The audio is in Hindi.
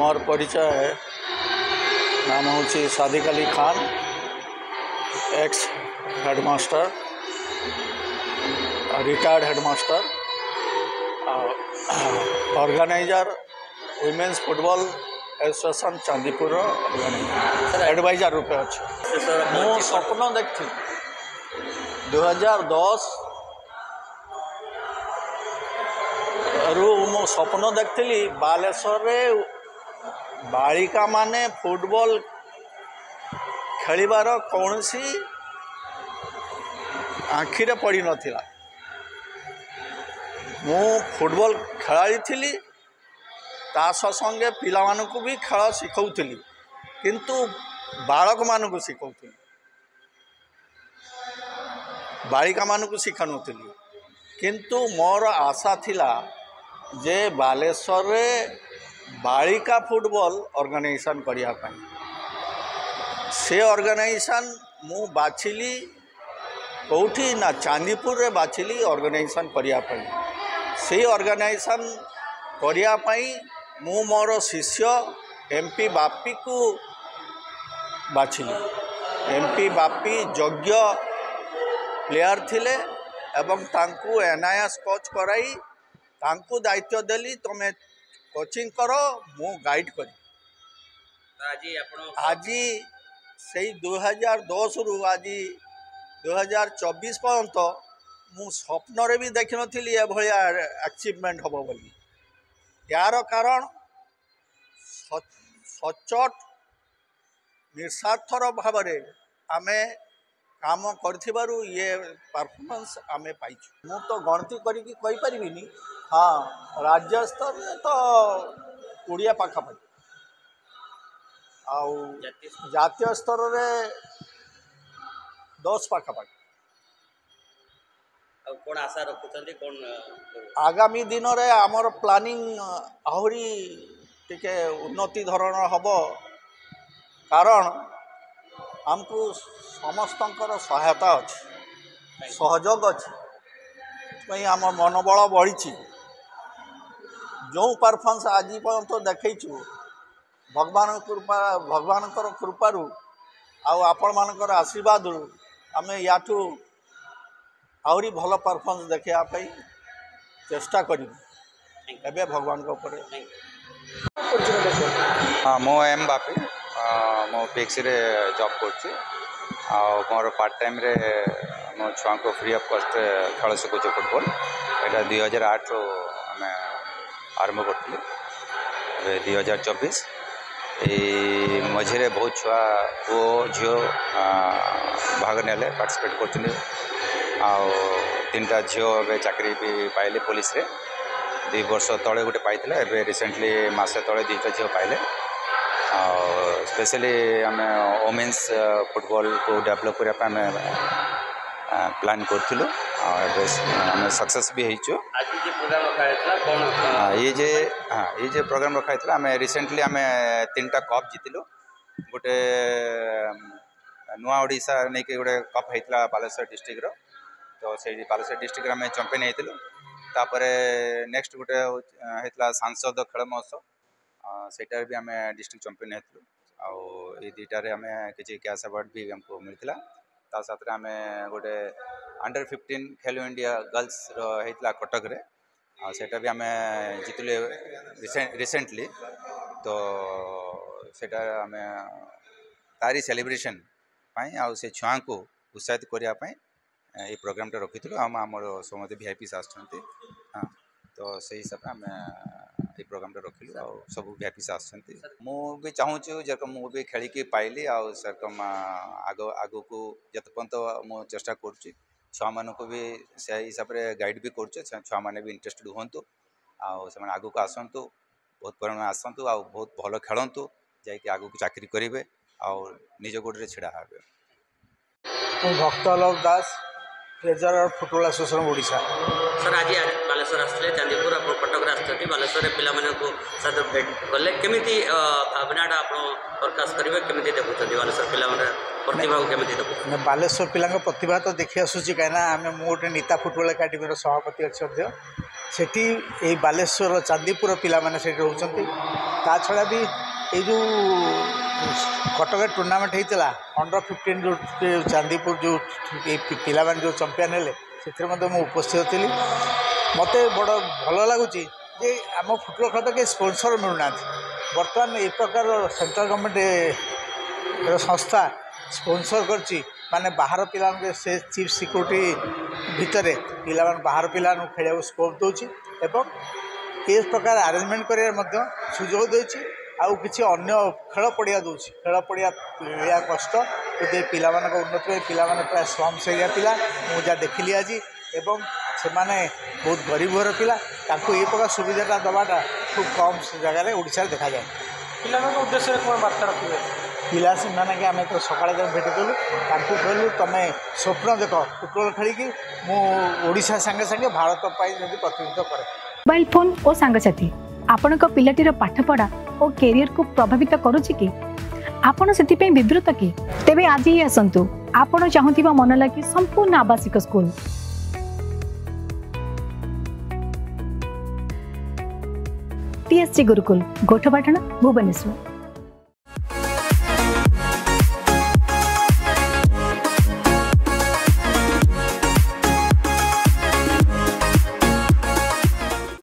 मोर परिचय है नाम हूँ Sadik Ali Khan ex headmaster retired headmaster organiser women's football association Chandipur adviser रूपे अच्छे मो स्वप्न देखी 2010 रु मो स्वप्न देखी बालेश्वर बालिका माने फुटबॉल खेलिबार कौन सी आखिरे पड़ी नथिला। मु फुटबॉल खेलाड़ी थी ता संगे पिला मानकु भी खेल शिखौली किंतु बालक मानकु शिखौली बालिका मानकु शिखानुली किंतु मोर आशा थिला जे बालेश्वर रे बालिका फुटबॉल ऑर्गेनाइजेशन करिया पाई से ऑर्गेनाइजेशन मु बाछिली कौठी ना चांदीपुर रे बाछिली ऑर्गेनाइजेशन करिया पाई से ऑर्गेनाइजेशन करिया पाई मु मोर शिष्य एमपी बापी को बाछिली। एमपी बापी योग्य प्लेयर थिले एवं तांकु एनआईएस कोच कराई तांकु दायित्व देली तमे कोचिंग करो मु गाइड करी। आज से 2010 रु आज 2024 पर्यंत मु स्वप्न रे भी देखि नथिली ए भलिया अचीवमेंट हबो बोली। यार कारण सचोट निस्वार्थर भाव आमे काम करथिबारु ये परफॉर्मेंस आमे पाइछु। मु तो गणति करी कहि परिबिनी हाँ राज्य स्तर में तो 20 पाखापाखि आउ जातीय स्तर रे 10 पाखापाखि। कौन आशा रखुଛନ୍ତି कौन आगामी दिन रे आमर प्लानिंग आहुरी टिके उन्नति धरण हबो कारण हमको समस्तंकर सहायता अच्छी सहयोग अच्छी आम मनोबल बढ़ी जो परफॉर्मेंस आज पर्यंत देखु भगवान कृपारू आपण मानकर आशीर्वाद आम याठू आहरी भल परफॉर्मेंस देखापी चेष्टा करें भगवान को ऊपर। हाँ मो एम बापी मो पीएक्सी रे जॉब कर मोर पार्ट टाइम रे मो छुआ को फ्री ऑफ कॉस्ट खेल शिखुचे फुटबॉल यहाँ 2008 रो आम आरंभ करें 2024 ये मझे बहुत छुआ पुओ झील भाग ने पार्टिसिपेट कर 3टा झील चाकरी भी पाइले पुलिस रे 2 वर्ष तले गोटे पाई एवं रिसेंटली मसे तले 2टा झील पाइले स्पेशली आम वोमेन्स फुटबॉल को डेवलप करने प्लान करूँ आम सक्सेस भी होइछु। ये जे प्रोग्राम रखा आम रिसेंटली आम 3टा कप जीतिलु गोटे नुआ ओडिशा नहीं कि गोटे कप होता बालेश्वर डिस्ट्रिक्ट रो तो से बालेश्वर डिस्ट्रिक्ट आम चैंपियन होइतिलु तापर नेक्स्ट गोटे होता सांसद खेल महोत्सव सेटार भी आम डिस्ट्रिक्ट चैंपियन होइतिलु आउ ये 2टारे आम किसी कैश अवार्ड भी हमको मिलता ता साथ आम गोटे अंडर 15 खेलो इंडिया गर्ल्स होता कटक रे सेटा भी आम जीतलु रिसेंटली तो सेटा आम तारी सेलिब्रेशन पाई आउ से छुआ को उत्साहित करने ये प्रोग्राम रखी आम समस्त वीआईपी आसुँच हाँ तो से हिसाब से आम ये प्रोग्राम रखिलु आ सब वीआईपी आसुँच मु भी चाहूँ जे मु भी खेलिकी पाइली आउ सरकम आग को जत पर्यंत मु चेष्टा करुँच छुआ मान को भी से हिसाब से गाइड भी कर छुआ मैंने भी इंटरेस्टेड हूँ आगे को आसतु बहुत परिमाण आसतु आ बहुत भल खेलतु जा आग को चाकरी करेंगे आउ निज गोड़े छिड़ा हे। Bhaktalok Das treasurer football association Odisha sir आज बालेश्वर आसते चांदीपुर कटक आसछथि बालेश्वर पिलामाने को साथ भेट कले केमिति भावनाटा आपण प्रकाश करिवे केमिति देखुछथि बालेश्वर पिलामाने प्रतिभा को केमिति देखु बालेश्वर पिला प्रतिभा तो देखी आसूची कहीं आम गोटे नीता फुटबल एकाडेमी सभापति अच्छे सेठी ये बालेश्वर चांदीपुर पिला माने सेठी रहउछंती ता छड़ा भी ये जो कटक टूर्नामेंट होता अंडर-15 जो चांदीपुर जो पिला माने जो चैंपियन हेले से उपस्थित थी मत बड़ भल लगुच आम फुटबल खेल के स्पॉन्सर मिलूना बर्तमान ए प्रकार सेंट्रल गवर्नमेंट संस्था स्पॉन्सर करची माने बाहर पिला से चीफ सिक्योरिटी भितर पिला बाहर पिला खेल स्कोप दूसरी एवं ये प्रकार आरेंजमेंट कर सुजोग देछि आउ किसी अन्य खेल पड़िया दूसरी खेल पड़िया या कष्ट यदि पिला उन्नति पिला प्राय स्लम्स एरिया पिला मुझे देखिली आज एवं से माने बहुत गरीब घर पिला तांको ये प्रकार सुविधाटा दबाटा खूब कम जगह ओडिशा देखा जाए पिला उद्देश्य कौन बार्ता रखिए पिला से माने कि आम तो सकाଳେ भेटिलु तांको कहलु तमे स्वप्न देख फुटबल खेलिकी मुझा सांगे सांगे भारत प्रतिनिधित्व करे मोबाइल फोन और सांगसाथी आपण पिलाटीर पाठपढ़ा और कैरियर को प्रभावित करुच्ची कि आपण से विवृत कि तेबे आज ही आसतु आपण चाहूबा मन लगी संपूर्ण आवासिक स्कूल TSC गुरुकुल गोठपाटण भुवनेश्वर।